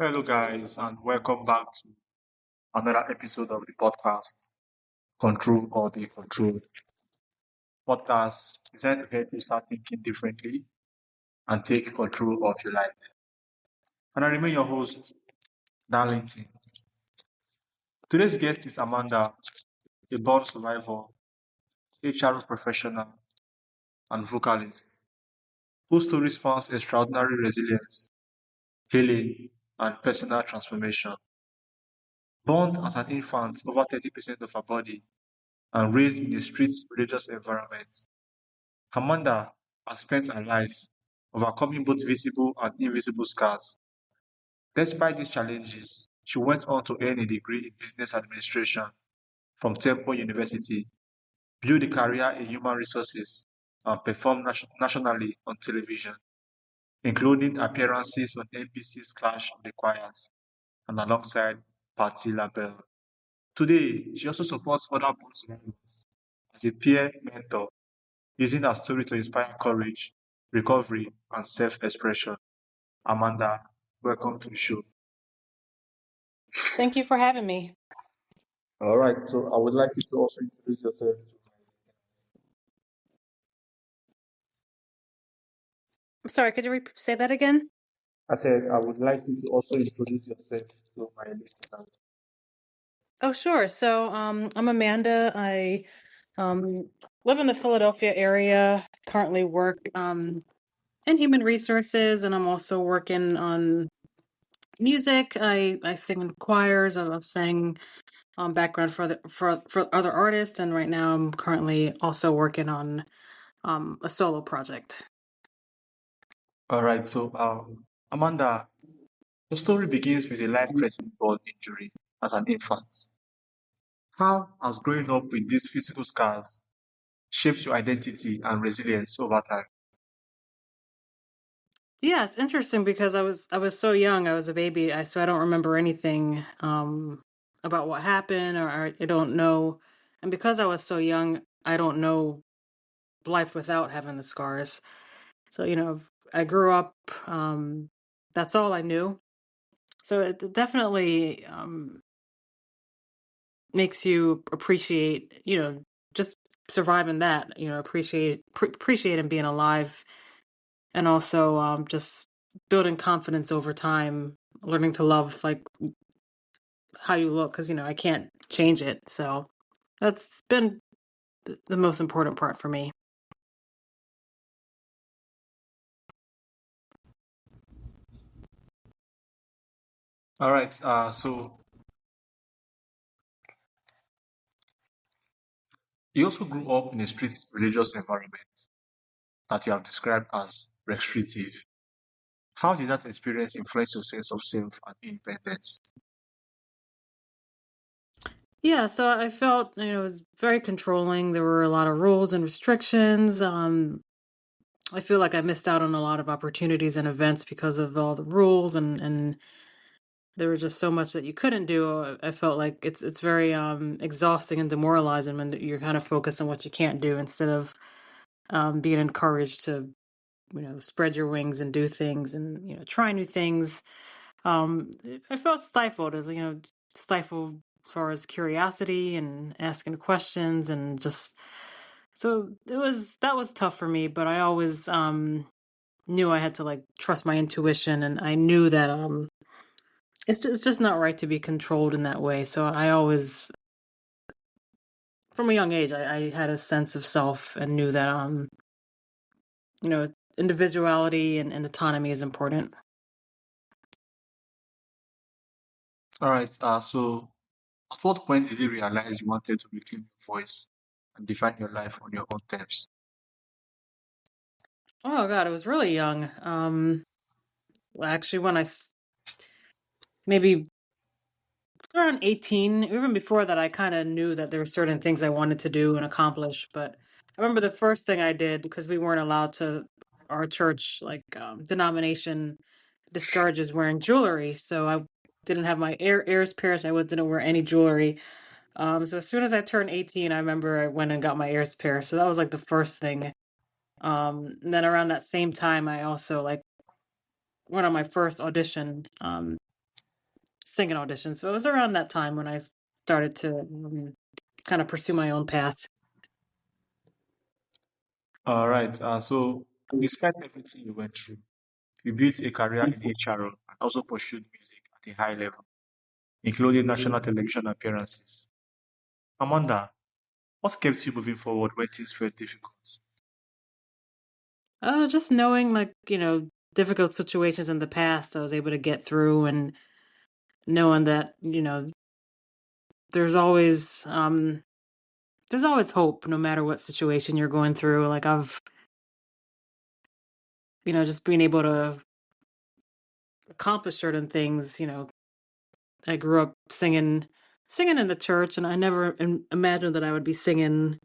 Hello, guys, and welcome back to another episode of the podcast, Control or Be Controlled. Podcast designed to help you start thinking differently and take control of your life. And I remain your host, Darlington. Today's guest is Amanda, a born survivor, HR professional, and vocalist, whose story spans extraordinary resilience, healing, and personal transformation. Born as an infant, over 30% of her body, and raised in a strict religious environment, Amanda has spent her life overcoming both visible and invisible scars. Despite these challenges, she went on to earn a degree in business administration from Temple University, build a career in human resources, and perform nationally on television, including appearances on NBC's Clash of the Choirs and alongside Patti LaBelle. Today, she also supports other board survivors as a peer mentor, using her story to inspire courage, recovery, and self-expression. Amanda, welcome to the show. Thank you for having me. All right, so I would like you to also introduce yourself. I'm sorry, could you say that again? I said I would like you to also introduce yourself to my listeners. Oh, sure. So, I'm Amanda. I live in the Philadelphia area, currently work in human resources, and I'm also working on music. I sing in choirs. I've sang background for other artists, and right now I'm currently also working on a solo project. All right, so Amanda, your story begins with a life-threatening burn injury as an infant. How has growing up with these physical scars shaped your identity and resilience over time? Yeah, it's interesting because I was so young. I was a baby, so I don't remember anything about what happened, or I don't know. And because I was so young, I don't know life without having the scars. So, I grew up, that's all I knew. So it definitely makes you appreciate, just surviving that, appreciating being alive, and also just building confidence over time, learning to love like how you look, because I can't change it. So that's been the most important part for me. All right, so you also grew up in a strict religious environment that you have described as restrictive. How did that experience influence your sense of self and independence? Yeah, so I felt, it was very controlling. There were a lot of rules and restrictions. I feel like I missed out on a lot of opportunities and events because of all the rules, and there was just so much that you couldn't do. I felt like it's very exhausting and demoralizing when you're kind of focused on what you can't do instead of being encouraged to spread your wings and do things and try new things. um I felt stifled, as stifled as far as curiosity and asking questions, and just so that was tough for me. But I always knew I had to like trust my intuition, and I knew that it's just not right to be controlled in that way. So I always, from a young age, I had a sense of self and knew that you know individuality and autonomy is important. All right, so at what point did you realize you wanted to reclaim your voice and define your life on your own terms? Oh God, I was really young. Well, actually, when maybe around 18, even before that, I kind of knew that there were certain things I wanted to do and accomplish. But I remember the first thing I did, because we weren't allowed to, our church, like denomination discourages wearing jewelry. So I didn't have my ears pierced. Didn't wear any jewelry. So as soon as I turned 18, I remember I went and got my ears pierced. So that was like the first thing. And then around that same time, I also like went on my first audition. singing auditions. So it was around that time when I started to kind of pursue my own path. All right. So, despite everything you went through, you built a career in HR and also pursued music at a high level, including national television appearances. Amanda, what kept you moving forward when things felt difficult? Just knowing, like, difficult situations in the past, I was able to get through, and knowing that, there's always there's always hope no matter what situation you're going through. Like I've, just being able to accomplish certain things. I grew up singing in the church, and I never imagined that I would be singing,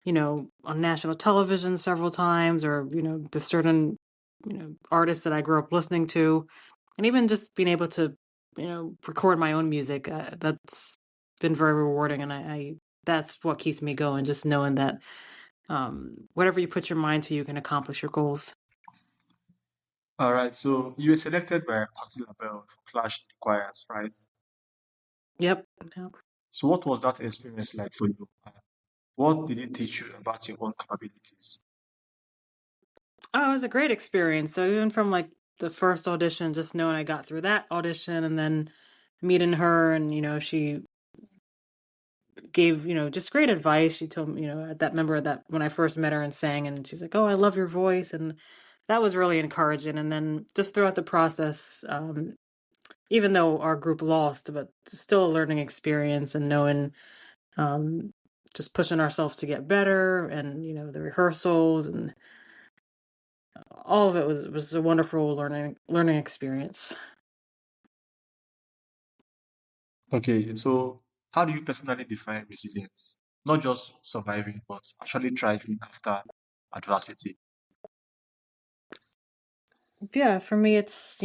on national television several times, or with certain, artists that I grew up listening to, and even just being able to, record my own music. That's been very rewarding, and I that's what keeps me going. Just knowing that whatever you put your mind to, you can accomplish your goals. All right. So, you were selected by Patti LaBelle for Clash in the Choirs, right? Yep. Yep. So, what was that experience like for you? What did it teach you about your own capabilities? Oh, it was a great experience. So even from like the first audition, just knowing I got through that audition, and then meeting her, and she gave, just great advice. She told me, at that member that when I first met her and sang, and she's like, "Oh, I love your voice," and that was really encouraging. And then just throughout the process, even though our group lost, but still a learning experience, and knowing, um, just pushing ourselves to get better, and the rehearsals, and all of it was a wonderful learning experience. Okay. So, how do you personally define resilience? Not just surviving, but actually thriving after adversity. Yeah, for me, it's,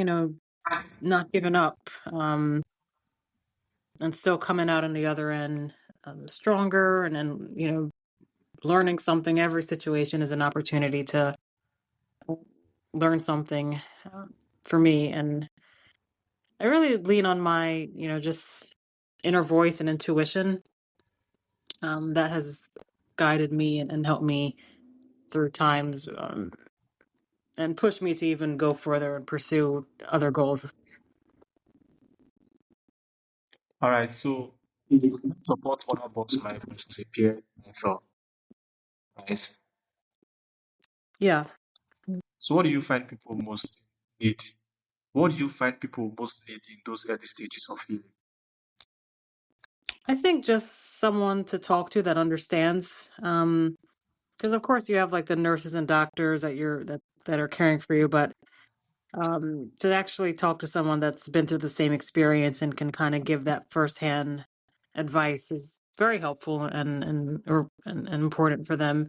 not giving up, and still coming out on the other end, stronger, and then, learning something. Every situation is an opportunity to learn something, uh, for me. And I really lean on my, just inner voice and intuition, that has guided me, and helped me through times, and pushed me to even go further and pursue other goals. All right. So, support other box migrants as a peer mentor, right? Yeah. So, what do you find people most need? What do you find people most need in those early stages of healing? I think just someone to talk to that understands. Because of course you have like the nurses and doctors that are caring for you, but to actually talk to someone that's been through the same experience and can kind of give that firsthand advice is very helpful, and important for them.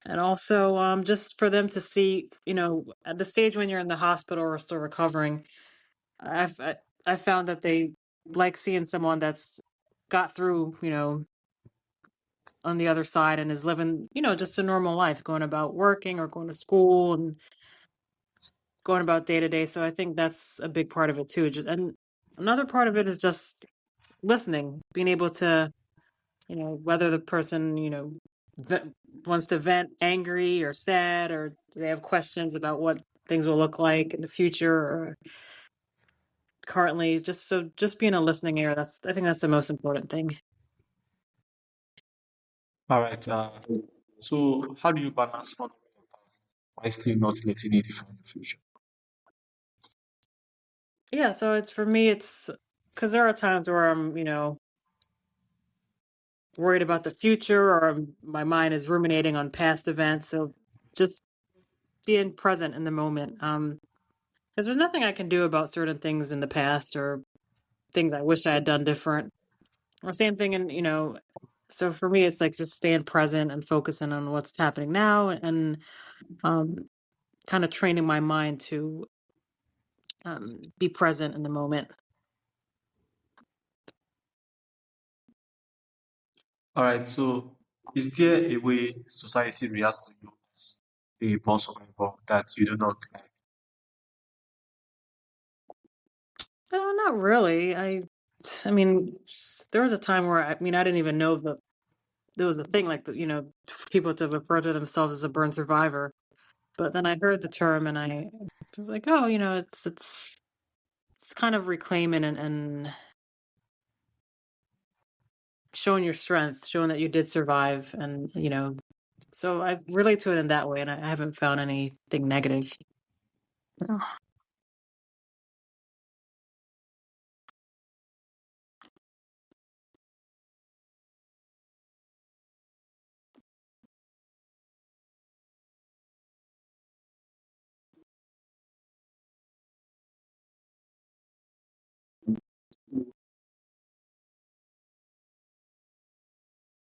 And also, just for them to see, at the stage when you're in the hospital or still recovering, I've I, I found that they like seeing someone that's got through, on the other side, and is living, just a normal life, going about working or going to school, and going about day to day. So I think that's a big part of it too. And another part of it is just listening, being able to, whether the person, ve- wants to vent angry or sad, or do they have questions about what things will look like in the future or currently, just being a listening ear. I think that's the most important thing. All right. So, how do you balance honoring your past while still not letting it define your future? Yeah. So it's for me, it's because there are times where I'm, worried about the future, or my mind is ruminating on past events. So just being present in the moment. Because there's nothing I can do about certain things in the past, or things I wish I had done different, or same thing. And, so for me, it's like just staying present and focusing on what's happening now, and um, kind of training my mind to be present in the moment. All right. So, is there a way society reacts to you as a born survivor that you do not like? Not really. I mean, there was a time where I mean, I didn't even know that there was a thing like that, people to refer to themselves as a burn survivor. But then I heard the term and I was like, oh, it's kind of reclaiming and showing your strength, showing that you did survive, and so I relate to it in that way, and I haven't found anything negative.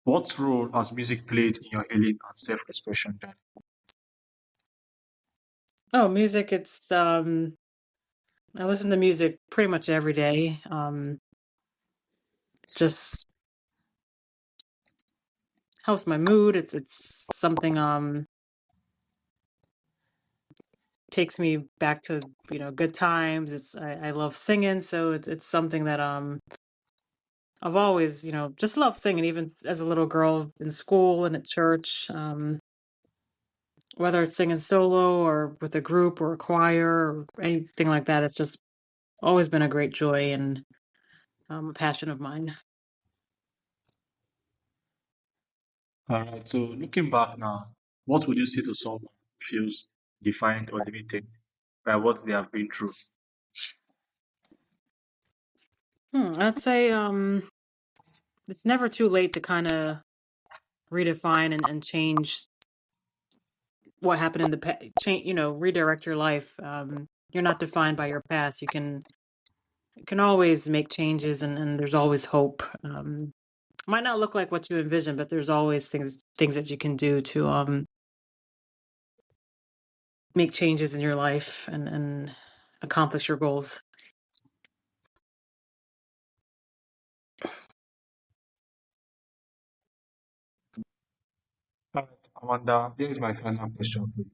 What role has music played in your healing and self-expression journey? Oh, music, it's I listen to music pretty much every day. Just helps my mood. It's something takes me back to, good times. I love singing, so it's something that I've always, just loved singing even as a little girl in school and at church. Whether it's singing solo or with a group or a choir or anything like that, it's just always been a great joy and a passion of mine. All right. So looking back now, what would you say to someone who feels defined or limited by what they have been through? I'd say it's never too late to kind of redefine and change what happened in the past, change, redirect your life. You're not defined by your past. You can always make changes, and there's always hope. Might not look like what you envision, but there's always things that you can do to make changes in your life and accomplish your goals. All right, Amanda, here is my final question for you.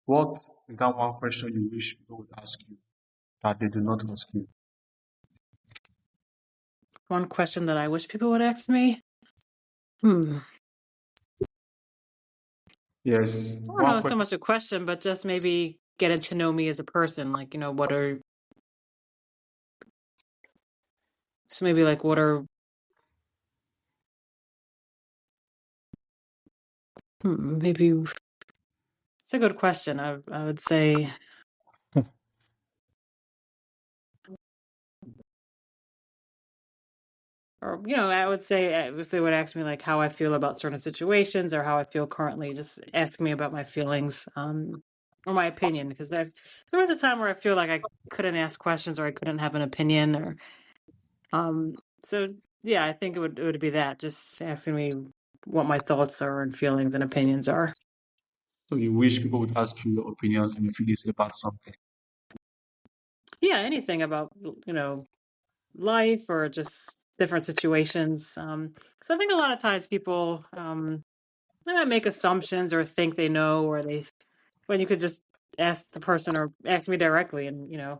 What is that one question you wish people would ask you that they do not ask you? One question that I wish people would ask me. Hmm. Yes, I don't know. one It's so question. much a question, but just maybe getting to know me as a person. Like, what are so maybe like what are maybe it's a good question. I would say, or I would say if they would ask me like how I feel about certain situations or how I feel currently, just ask me about my feelings, or my opinion. Because there was a time where I feel like I couldn't ask questions or I couldn't have an opinion, or so yeah, I think it would be that just asking me what my thoughts are and feelings and opinions are. So you wish people would ask you your opinions and your feelings about something. Yeah, anything about life or just different situations. So I think a lot of times people they might make assumptions or think they know, or they when you could just ask the person or ask me directly and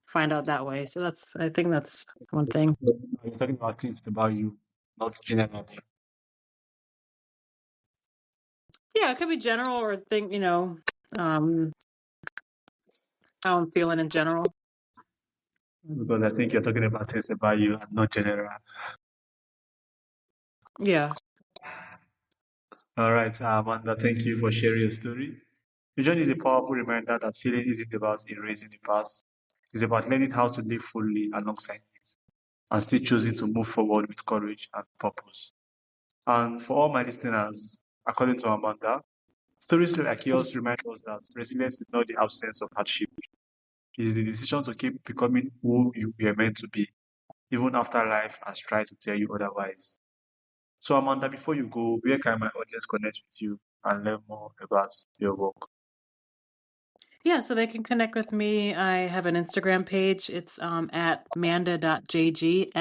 find out that way. So I think that's one thing. You're talking about things about you, not generally. Yeah, it could be general or think um how I'm feeling in general. Because I think you're talking about things about you and not general. Yeah. All right, Amanda, thank you for sharing your story. Your journey is a powerful reminder that healing isn't about erasing the past. It's about learning how to live fully alongside it and still choosing to move forward with courage and purpose. And for all my listeners, according to Amanda, stories like yours remind us that resilience is not the absence of hardship. It is the decision to keep becoming who you were meant to be, even after life has tried to tell you otherwise. So, Amanda, before you go, where can my audience connect with you and learn more about your work? Yeah, so they can connect with me. I have an Instagram page. It's at manda.jg,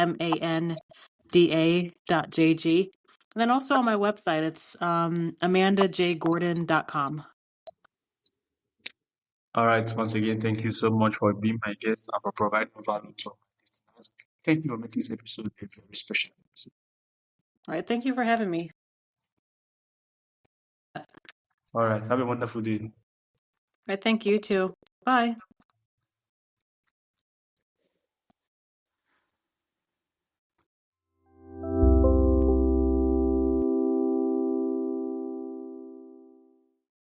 manda.jg. And then also on my website, it's amandajgordon.com. All right. Once again, thank you so much for being my guest and for providing value to my listeners. Thank you for making this episode a very special episode. All right, thank you for having me. All All right. Have a wonderful day. right, thank you too. Bye.